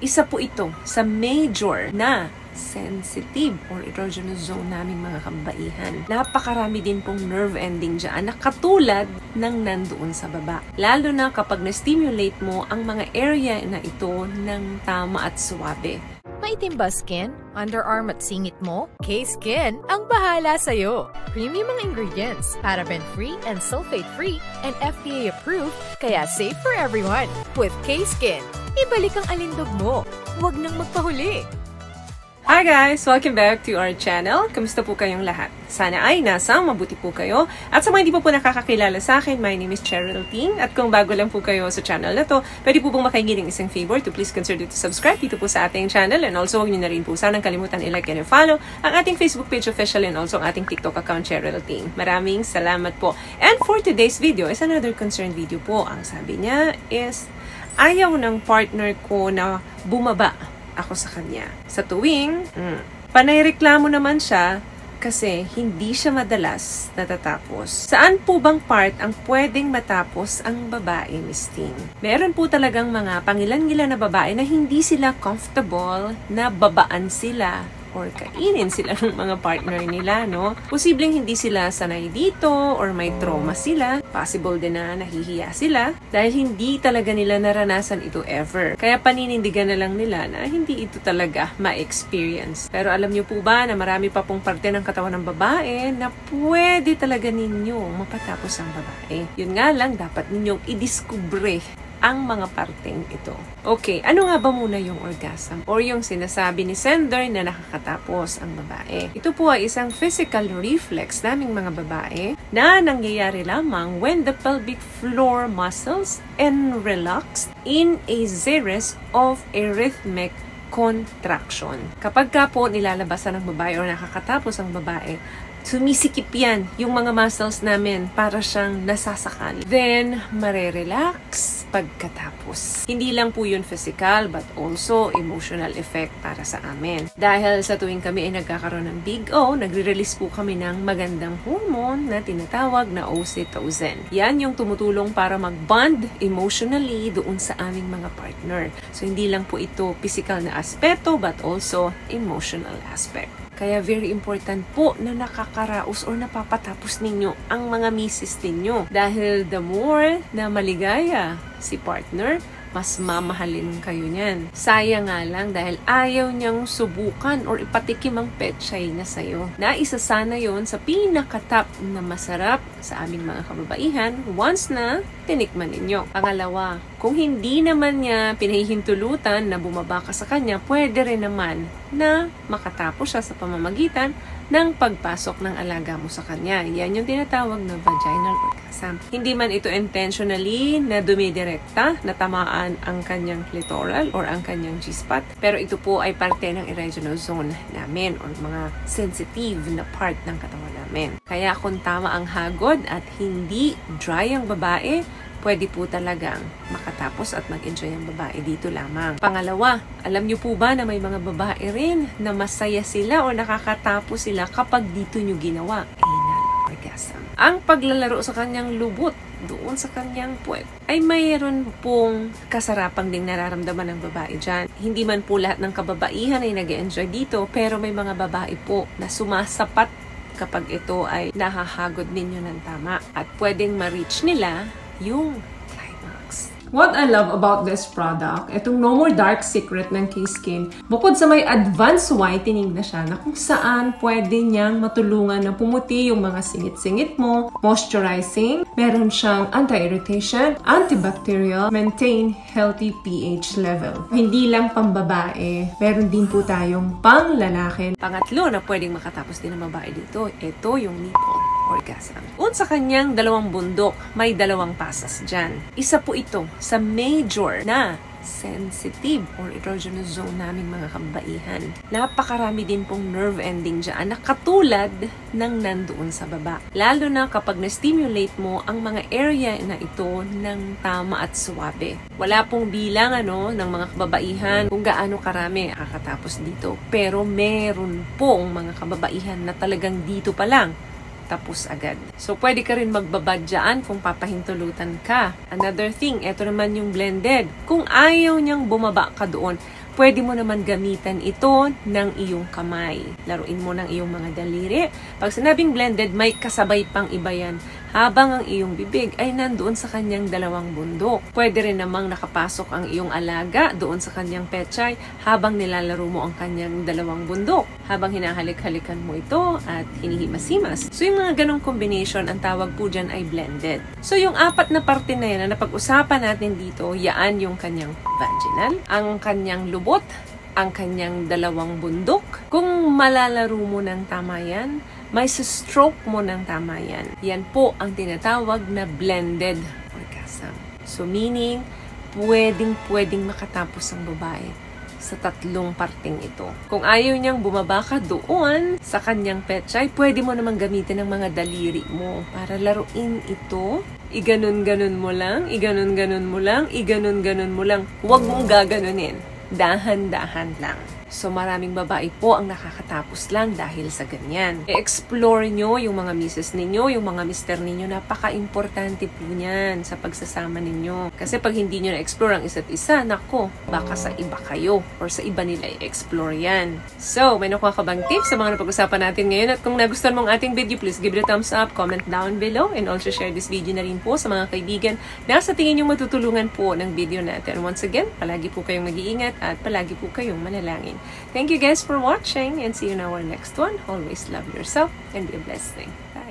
Isa po ito sa major na sensitive or erogenous zone naming mga kababaihan. Napakarami din pong nerve ending dyan na katulad ng nandoon sa baba. Lalo na kapag na-stimulate mo ang mga area na ito ng tama at suwabe. Maitim ba skin? Underarm at singit mo? K-Skin ang bahala sa'yo. Premium ang ingredients, paraben-free and sulfate-free, and FDA-approved, kaya safe for everyone. With K-Skin, ibalik ang alindog mo. Huwag nang magpahuli. Hi guys! Welcome back to our channel. Kamusta po kayong lahat? Sana ay nasa mabuti po kayo. At sa mga hindi po nakakakilala sa akin, my name is Cheryl Ting. At kung bago lang po kayo sa channel na to, pwede po pong makahingi ng isang favor to please consider to subscribe dito po sa ating channel. And also, huwag niyo na rin po sanang kalimutan i-like and follow ang ating Facebook page official and also ang ating TikTok account, Cheryl Ting. Maraming salamat po. And for today's video is another concerned video po. Ang sabi niya is, ayaw ng partner ko na bumaba ako sa kanya. Sa tuwing, panayreklamo naman siya kasi hindi siya madalas natatapos. Saan po bang part ang pwedeng matapos ang babae, Miss Ting? Meron po talagang mga pangilan-ngilan na babae na hindi sila comfortable na babaan sila or kainin sila ng mga partner nila, no? Posibleng hindi sila sanay dito or may trauma sila. Possible din na nahihiya sila dahil hindi talaga nila naranasan ito ever. Kaya paninindigan na lang nila na hindi ito talaga ma-experience. Pero alam niyo po ba na marami pa pong parte ng katawan ng babae na pwede talaga ninyong mapatapos ang babae. Yun nga lang, dapat ninyong idiskubre ang mga parteng ito. Okay, ano nga ba muna yung orgasm? Or yung sinasabi ni sender na nakakatapos ang babae? Ito po ay isang physical reflex naming mga babae na nangyayari lamang when the pelvic floor muscles and relaxed in a series of a rhythmic contraction. Kapag ka po nilalabasan ng babae o nakakatapos ang babae, sumisikip yan yung mga muscles namin para siyang nasasakal. Then, marerelax pagkatapos. Hindi lang po yun physical but also emotional effect para sa amin. Dahil sa tuwing kami ay nagkakaroon ng big O, nagre-release po kami ng magandang hormone na tinatawag na oxytocin. Yan yung tumutulong para mag-bond emotionally doon sa aming mga partner. So, hindi lang po ito physical na aspeto but also emotional aspect. Kaya very important po na nakakaraos or napapatapos ninyo ang mga misis ninyo. Dahil the more na maligaya si partner, mas mamahalin kayo niyan. Sayang nga lang dahil ayaw niyang subukan or ipatikim ang pechay niya sa'yo. Naisa sana yon sa pinakatap na masarap sa aming mga kababaihan once na tinikman ninyo. Pangalawa, kung hindi naman niya pinahihintulutan na bumaba ka sa kanya, pwede rin naman na makatapos siya sa pamamagitan ng pagpasok ng alaga mo sa kanya. Yan yung tinatawag na vaginal orgasm. Hindi man ito intentionally na dumidirekta, na tamaan ang kanyang clitoral or ang kanyang G-spot, pero ito po ay parte ng erogenous zone namin or mga sensitive na part ng katawan namin. Kaya kung tama ang hagod at hindi dry ang babae, pwede po talagang makatapos at mag-enjoy ang babae dito lamang. Pangalawa, alam niyo po ba na may mga babae rin na masaya sila o nakakatapos sila kapag dito niyo ginawa? Anal orgasm. Ang paglalaro sa kanyang lubot doon sa kanyang puwet ay mayroon pong kasarapang ding nararamdaman ng babae dyan. Hindi man po lahat ng kababaihan ay nag-enjoy dito, pero may mga babae po na sumasapat kapag ito ay nahahagod ninyo ng tama at pwedeng ma-reach nila yung climax. What I love about this product, itong No More Dark Secret ng K-Skin, bukod sa may advanced whitening na siya na kung saan pwede niyang matulungan na pumuti yung mga singit-singit mo, moisturizing, meron siyang anti-irritation, antibacterial, maintain healthy pH level. Hindi lang pambabae, meron din po tayong pang lalaki. Pangatlo na pwedeng makatapos din ng babae dito, ito yung nipple orgasm. At sa kanyang dalawang bundok, may dalawang pasas dyan. Isa po ito sa major na sensitive or erogenous zone naming mga kababaihan. Napakarami din pong nerve ending dyan na katulad ng nandoon sa baba. Lalo na kapag na-stimulate mo ang mga area na ito ng tama at suwabe. Wala pong bilang ng mga kababaihan kung gaano karami kakatapos dito. Pero meron pong mga kababaihan na talagang dito pa lang tapos agad. So, pwede ka rin magbabad dyan kung papahintulutan ka. Another thing, eto naman yung blended. Kung ayaw niyang bumaba ka doon, Pwede mo naman gamitan ito ng iyong kamay. Laruin mo ng iyong mga daliri. Pag sinabing blended, may kasabay pang iba yan. Habang ang iyong bibig ay nandoon sa kanyang dalawang bundok. Pwede rin namang nakapasok ang iyong alaga doon sa kanyang pechay habang nilalaro mo ang kanyang dalawang bundok. Habang hinahalik-halikan mo ito at hinihimas-himas. So yung mga ganong combination, ang tawag po dyan ay blended. So yung apat na parte na yan na napag-usapan natin dito, yaan yung kanyang vaginal, ang kanyang lubot, ang kanyang dalawang bundok. Kung malalaro mo ng tama yan, may stroke mo ng tama yan. Yan po ang tinatawag na blended orgasm. So meaning, pwedeng makatapos ang babae sa tatlong parting ito. Kung ayaw niyang bumaba ka doon sa kanyang pechay, pwede mo namang gamitin ang mga daliri mo para laruin ito. Iganon-ganon mo lang, iganon-ganon mo lang, iganon-ganon mo lang. Huwag mong gaganunin. Dahan-dahan lang. So maraming babae po ang nakakatapos lang dahil sa ganyan. I-explore nyo yung mga misis ninyo, yung mga mister ninyo. Napaka-importante po niyan sa pagsasama ninyo. Kasi pag hindi nyo na-explore ang isa't isa, nako, baka sa iba kayo or sa iba nila i-explore yan. So, may nakuha ka bang tips sa mga napag-usapan natin ngayon? At kung nagustuhan mong ating video, please give it a thumbs up, comment down below, and also share this video na rin po sa mga kaibigan na sa tingin nyo matutulungan po ng video natin. Once again, palagi po kayong mag-iingat at palagi po kayong manalangin. Thank you guys for watching and see you in our next one. Always love yourself and be a blessed thing. Bye.